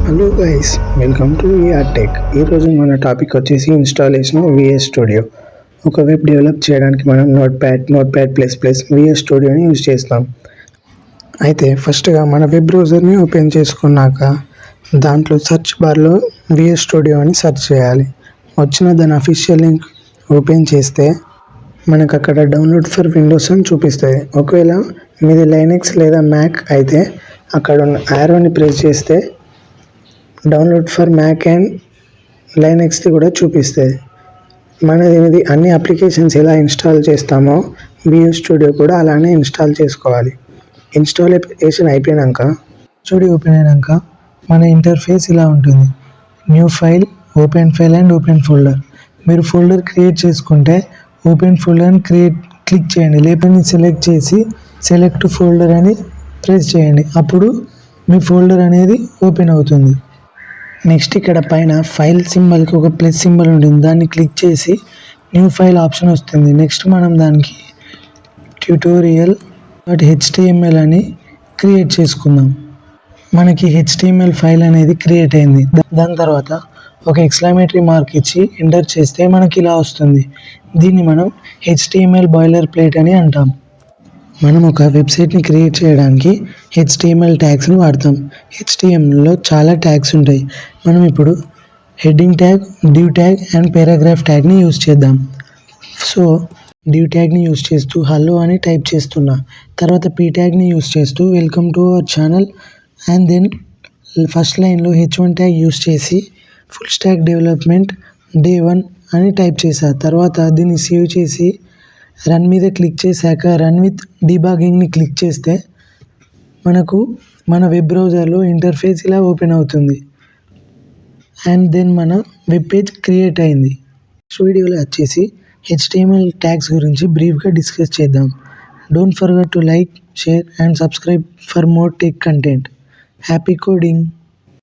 Hello guys, welcome to VR Tech. ఈరోజు మన topic వచ్చేసి ఇన్స్టాలేషన్ విఎస్ స్టూడియో. ఒక వెబ్ డెవలప్ చేయడానికి మనం నోట్ప్యాడ్ ప్లస్ ప్లస్ విఎస్ స్టూడియోని యూజ్ చేస్తాం. అయితే ఫస్ట్గా మన వెబ్ బ్రౌజర్ని ఓపెన్ చేసుకున్నాక దాంట్లో సెర్చ్ బార్లో విఎస్ స్టూడియో అని సెర్చ్ చేయాలి. వచ్చిన దాని అఫీషియల్ లింక్ ఓపెన్ చేస్తే మనకు అక్కడ డౌన్లోడ్ ఫర్ విండోస్ అని చూపిస్తుంది. ఒకవేళ మీది లైనక్స్ లేదా మ్యాక్ అయితే అక్కడ ఉన్న యారోని ప్రెస్ చేస్తే డౌన్లోడ్ ఫర్ మ్యాక్ అండ్ లైనక్స్ది కూడా చూపిస్తుంది. ఇది అన్ని అప్లికేషన్స్ ఎలా ఇన్స్టాల్ చేస్తామో విఎస్ స్టూడియో కూడా అలానే ఇన్స్టాల్ చేసుకోవాలి. ఇన్స్టాలేషన్ అయిపోయాక స్టూడియో ఓపెన్ అయినాక మన ఇంటర్ఫేస్ ఇలా ఉంటుంది. New file, open file and open folder. మీరు ఫోల్డర్ క్రియేట్ చేసుకుంటే ఓపెన్ ఫోల్డర్ని క్లిక్ చేయండి, లేకపోతే సెలెక్ట్ చేసి సెలెక్ట్ ఫోల్డర్ అని ప్రెస్ చేయండి. అప్పుడు మీ ఫోల్డర్ అనేది ఓపెన్ అవుతుంది. నెక్స్ట్ ఇక్కడ పైన ఫైల్ సింబల్కి ఒక ప్లస్ సింబల్ ఉంటుంది, దాన్ని క్లిక్ చేసి న్యూ ఫైల్ ఆప్షన్ వస్తుంది. నెక్స్ట్ మనం దానికి tutorial.html అని క్రియేట్ చేసుకుందాం. మనకి HTML ఫైల్ అనేది క్రియేట్ అయింది. దాని తర్వాత ఒక ఎక్స్క్లమేటరీ మార్క్ ఇచ్చి ఎంటర్ చేస్తే మనకి ఇలా వస్తుంది. దీన్ని మనం HTML బాయిలర్ ప్లేట్ అని అంటాం. మనం ఒక వెబ్సైట్ని క్రియేట్ చేయడానికి HTML ట్యాగ్స్ని వాడతాం. HTMLలో చాలా ట్యాగ్స్ ఉంటాయి. మనం ఇప్పుడు heading tag, div tag and paragraph ట్యాగ్ని యూజ్ చేద్దాం. సో డివ్ ట్యాగ్ని యూజ్ చేస్తూ హలో అని టైప్ చేస్తున్నా. తర్వాత పీ ట్యాగ్ని యూజ్ చేస్తూ welcome to our channel and then first లైన్లో H1 ట్యాగ్ యూజ్ చేసి ఫుల్ స్టాక్ డెవలప్మెంట్ డే 1 అని టైప్ చేశా. తర్వాత దీన్ని సేవ్ చేసి రన్ మీద క్లిక్ చేశాక రన్ విత్ డీబగ్గింగ్ని క్లిక్ చేస్తే మనకు మన వెబ్ బ్రౌజర్లో ఇంటర్ఫేస్ ఇలా ఓపెన్ అవుతుంది. అండ్ దెన్ మన వెబ్ పేజ్ క్రియేట్ అయింది. నెక్స్ట్ వీడియోలో వచ్చేసి HTML ట్యాగ్స్ గురించి బ్రీఫ్గా డిస్కస్ చేద్దాం. Don't forget to like, share and subscribe for more tech content. Happy coding.